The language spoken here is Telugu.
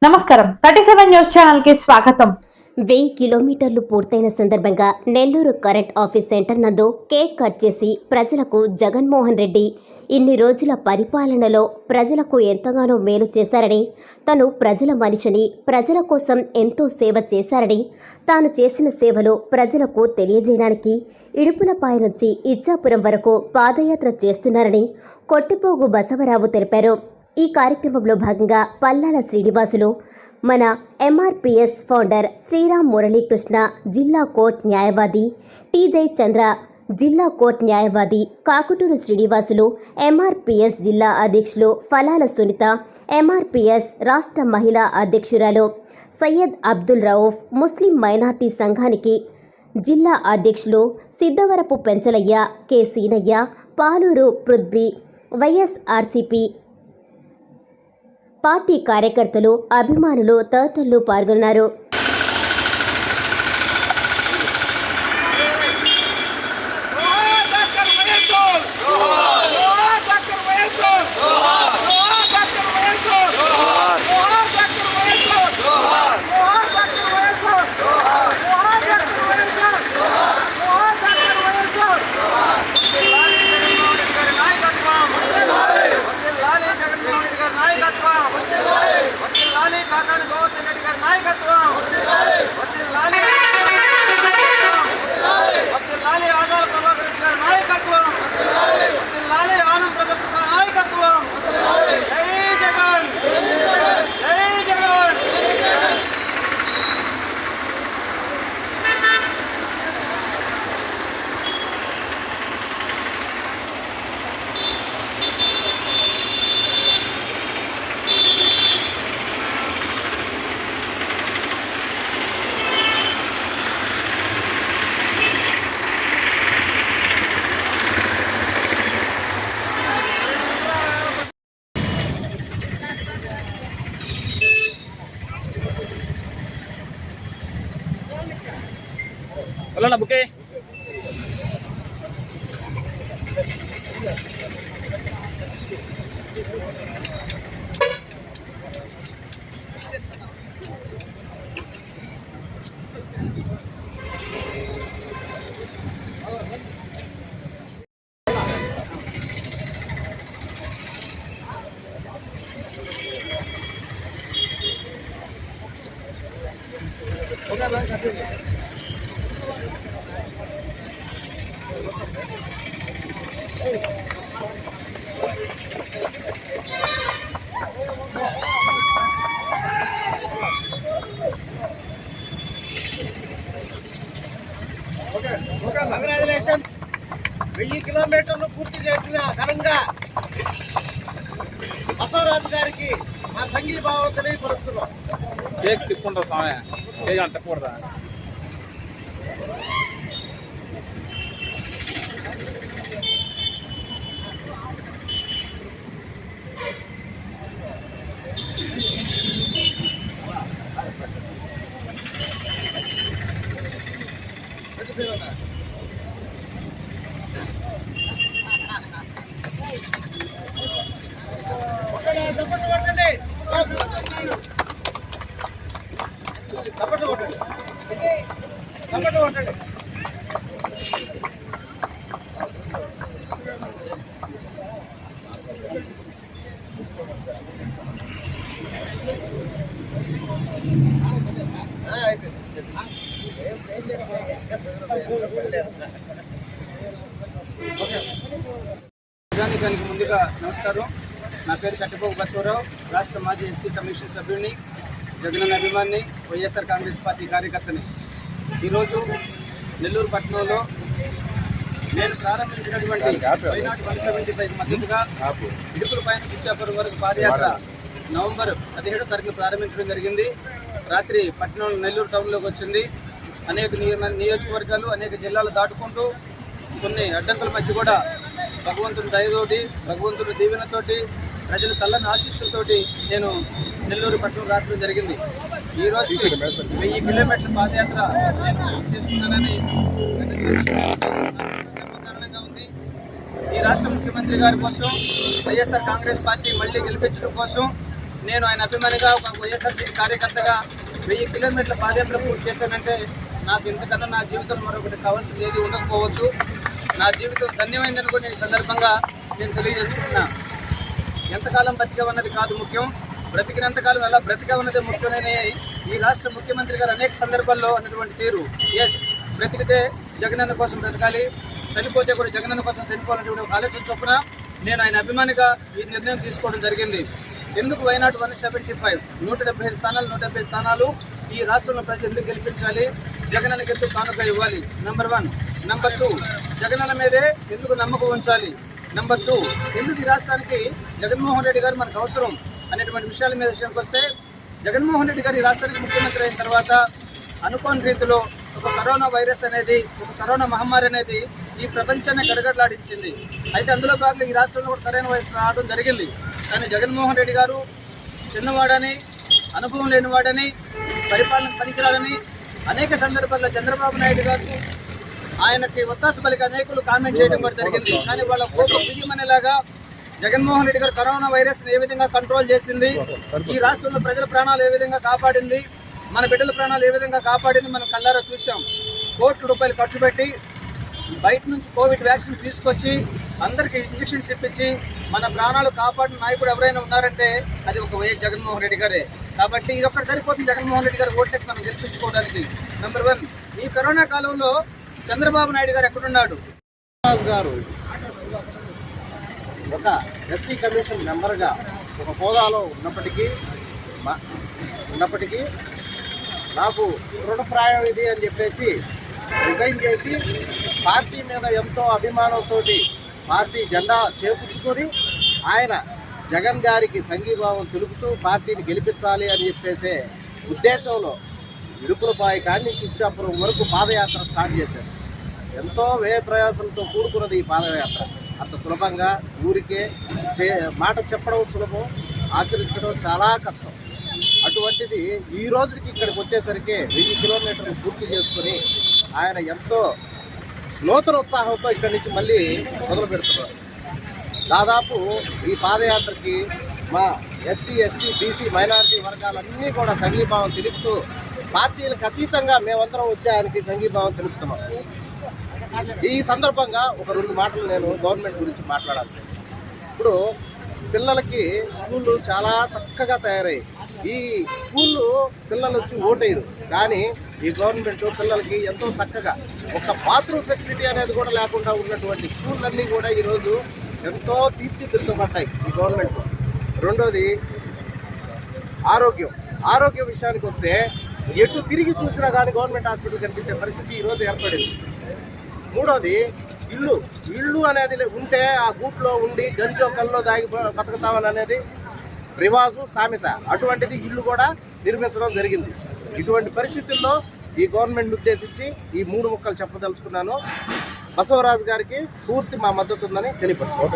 నమస్కారం 37 న్యూస్ ఛానల్ కి స్వాగతం. 1000 కిలోమీటర్లు పూర్తయిన సందర్భంగా నెల్లూరు కరెంట్ ఆఫీస్ సెంటర్ నందు కేక్ కట్ చేసి ప్రజలకు జగన్మోహన్ రెడ్డి ఇన్ని రోజుల పరిపాలనలో ప్రజలకు ఎంతగానో మేలు చేశారని, తను ప్రజల మనిషిని, ప్రజల కోసం ఎంతో సేవ చేశారని, తాను చేసిన సేవలు ప్రజలకు తెలియజేయడానికి ఇడుపులపాయ నుంచి ఇచ్చాపురం వరకు పాదయాత్ర చేస్తున్నారని కొట్టిపోగు బసవరావు తెలిపారు. ఈ కార్యక్రమంలో భాగంగా పల్లాల శ్రీనివాసులు, మన ఎంఆర్పీఎస్ ఫౌండర్ శ్రీరామ్ మురళీకృష్ణ, జిల్లా కోర్టు న్యాయవాది టీజై చంద్ర, జిల్లా కోర్టు న్యాయవాది కాకుటూరు శ్రీనివాసులు, ఎంఆర్పీఎస్ జిల్లా అధ్యక్షులు ఫలాల సునీత, ఎంఆర్పీఎస్ రాష్ట్ర మహిళా అధ్యక్షురాలు సయ్యద్ అబ్దుల్ రౌఫ్, ముస్లిం మైనార్టీ సంఘానికి జిల్లా అధ్యక్షులు సిద్ధవరపు పెంచలయ్య, కె సీనయ్య, పాలూరు పృథ్వీ, వైఎస్ఆర్సీపీ పార్టీ కార్యకర్తలు, అభిమానులు తదితరులు పాల్గొన్నారు. Hola, ¿por qué? కంగ్రాచులేషన్స్. 1000 కిలోమీటర్లు పూర్తి చేసిన ఘనంగా బసవరాజు గారికి మా సంఘీభావం తెలియపరుస్తున్నాం. కేక్ తిప్పుకుంటా స్వామి, కేక్ అంత తిప్పకూడదా? చప్పట్లు కొట్టండి. చప్పట్లు కొట్టండి. నిజానికి ముందుగా నమస్కారం. నా పేరు కట్టిపోగు బసవరావు, రాష్ట్ర మాజీ ఎస్సీ కమిషన్ సభ్యుడిని, జగనన్న అభిమాని, వైఎస్ఆర్ కాంగ్రెస్ పార్టీ కార్యకర్తని. ఈరోజు నెల్లూరు పట్టణంలో నేను ప్రారంభించినటువంటి 175 మద్దతుగా ఇడుపులపై నుంచి ఇచ్చాపురం వరకు పాదయాత్ర నవంబర్ 17వ తారీఖున ప్రారంభించడం జరిగింది. రాత్రి పట్టణంలో నెల్లూరు టౌన్లోకి వచ్చింది. అనేక నియోజకవర్గాలు, అనేక జిల్లాలు దాటుకుంటూ కొన్ని అడ్డంకుల మధ్య కూడా భగవంతుని దయతోటి, భగవంతుని దీవెనతోటి, ప్రజల చల్లని ఆశీస్సులతోటి నేను నెల్లూరు పట్టణం రావడం జరిగింది. ఈ రోజు 1000 కిలోమీటర్ల పాదయాత్ర నేను చేసుకున్నానని గర్వకారణంగా ఉంది. ఈ రాష్ట్ర ముఖ్యమంత్రి గారి కోసం, వైఎస్ఆర్ కాంగ్రెస్ పార్టీ మళ్ళీ గెలిపించడం కోసం నేను ఆయన అభిమానిగా ఒక వైఎస్ఆర్సీ కార్యకర్తగా 1000 కిలోమీటర్ల పాదయాత్ర పూర్తి చేశానంటే నాకు ఇంతకన్నా నా జీవితం మరొకటి కావాల్సింది ఏది ఉండకపోవచ్చు. నా జీవితం ధన్యమైందని కూడా నేను ఈ సందర్భంగా నేను తెలియజేసుకుంటున్నా. ఎంతకాలం బ్రతికామన్నది కాదు ముఖ్యం, బ్రతికినంతకాలం ఎలా బ్రతికామన్నదే ముఖ్యమైన ఈ రాష్ట్ర ముఖ్యమంత్రి గారు అనేక సందర్భాల్లో అన్నటువంటి తీరు, ఎస్ బ్రతికితే జగనన్న కోసం బ్రతకాలి, చనిపోతే కూడా జగనన్న కోసం చనిపోవాలనేటువంటి ఒక ఆలోచన చొప్పున నేను ఆయన అభిమానిగా ఈ నిర్ణయం తీసుకోవడం జరిగింది. ఎందుకు వైనాట్ 175 175 స్థానాలు 170 స్థానాలు ఈ రాష్ట్రంలో ప్రజలు ఎందుకు గెలిపించాలి, జగనన్నకి ఎందుకు కానుక ఇవ్వాలి, నెంబర్ 1. నెంబర్ 2, జగనన్న మీదే ఎందుకు నమ్మకం ఉంచాలి, నెంబర్ 2, ఎందుకు ఈ రాష్ట్రానికి జగన్మోహన్ రెడ్డి గారు మనకు అవసరం అనేటువంటి విషయాల మీద విషయానికి వస్తే, జగన్మోహన్ రెడ్డి గారు ఈ రాష్ట్రానికి ముఖ్యమంత్రి అయిన తర్వాత అనుకోని రీతిలో ఒక కరోనా వైరస్ అనేది, ఒక కరోనా మహమ్మారి అనేది ఈ ప్రపంచాన్ని గడగడలాడించింది. అయితే అందులో భాగంగా ఈ రాష్ట్రంలో కూడా కరోనా వైరస్ రావడం జరిగింది. కానీ జగన్మోహన్ రెడ్డి గారు చిన్నవాడని, అనుభవం లేనివాడని, పరిపాలన పనికిరాడని అనేక సందర్భాల్లో చంద్రబాబు నాయుడు గారు ఆయనకి ఒత్తాసు పలికి అనేకులు కామెంట్ చేయడం కూడా జరిగింది. కానీ వాళ్ళ కోపం బియ్యమనేలాగా జగన్మోహన్ రెడ్డి గారు కరోనా వైరస్ని ఏ విధంగా కంట్రోల్ చేసింది, ఈ రాష్ట్రంలో ప్రజల ప్రాణాలు ఏ విధంగా కాపాడింది, మన బిడ్డల ప్రాణాలు ఏ విధంగా కాపాడింది మనం కళ్ళారా చూసాం. కోట్ల రూపాయలు ఖర్చు పెట్టి బయట నుంచి కోవిడ్ వ్యాక్సిన్స్ తీసుకొచ్చి అందరికీ ఇంజక్షన్స్ ఇప్పించి మన ప్రాణాలు కాపాడిన నాయకుడు ఎవరైనా ఉన్నారంటే అది ఒక వైఎస్ జగన్మోహన్ రెడ్డి గారే. కాబట్టి ఇది ఒక్కటి సరిపోతుంది జగన్మోహన్ రెడ్డి గారు ఓట్లేసి మనం గెలిపించుకోవడానికి. నెంబర్ 1, ఈ కరోనా కాలంలో చంద్రబాబు నాయుడు గారు ఎక్కడున్నాడు? గారు ఒక ఎస్సీ కమిషన్ మెంబర్గా ఒక హోదాలో ఉన్నప్పటికీ నాకు రుణప్రాయం ఇది అని చెప్పేసి రిజైన్ చేసి పార్టీ మీద ఎంతో అభిమానంతో పార్టీ జెండా చేపుచ్చుకొని ఆయన జగన్ గారికి సంఘీభావం తెలుపుతూ పార్టీని గెలిపించాలి అని చెప్పేసే ఉద్దేశంలో ఇడుపులపాయి కాడి నుంచి ఇచ్చాపురం వరకు పాదయాత్ర స్టార్ట్ చేశారు. ఎంతో వ్యయ ప్రయాసంతో కూడుకున్నది ఈ పాదయాత్ర. అంత సులభంగా ఊరికే మాట చెప్పడం సులభం, ఆచరించడం చాలా కష్టం. అటువంటిది ఈ రోజుకి ఇక్కడికి వచ్చేసరికి 1000 కిలోమీటర్లు పూర్తి చేసుకుని ఆయన ఎంతో నూతన ఉత్సాహంతో ఇక్కడి నుంచి మళ్ళీ మొదలు పెడుతున్నారు. దాదాపు ఈ పాదయాత్రకి మా ఎస్సీ, ఎస్టీ, బీసీ, మైనారిటీ వర్గాలన్నీ కూడా సంఘీభావం తెలుపుతూ పార్టీలకు అతీతంగా మేమందరం వచ్చి ఆయనకి సంఘీభావం తెలుపుతున్నాం. ఈ సందర్భంగా ఒక 2 మాటలు నేను గవర్నమెంట్ గురించి మాట్లాడాలి. ఇప్పుడు పిల్లలకి స్కూళ్ళు చాలా చక్కగా తయారయ్యాయి. ఈ స్కూళ్ళు పిల్లలు వచ్చి ఓటేయరు, కానీ ఈ గవర్నమెంట్ పిల్లలకి ఎంతో చక్కగా ఒక బాత్రూమ్ ఫెసిలిటీ అనేది కూడా లేకుండా ఉన్నటువంటి స్కూళ్ళన్నీ కూడా ఈరోజు ఎంతో తీర్చిదిద్దబడ్డాయి ఈ గవర్నమెంట్. రెండోది ఆరోగ్యం విషయానికి వస్తే ఎటు తిరిగి చూసినా కానీ గవర్నమెంట్ హాస్పిటల్ కనిపించే పరిస్థితి ఈరోజు ఏర్పడింది. మూడోది ఇళ్ళు అనేది ఉంటే ఆ గూట్లో ఉండి గంజో కల్లో దాగి బతుకుతామని అనేది రివాజు, సామెత. అటువంటిది ఇల్లు కూడా నిర్మించడం జరిగింది. ఇటువంటి పరిస్థితుల్లో ఈ గవర్నమెంట్ ఉద్దేశించి ఈ 3 ముక్కలు చెప్పదలుచుకున్నాను. బసవరాజు గారికి పూర్తి మా మద్దతు ఉందని తెలియపరుస్తున్నాను.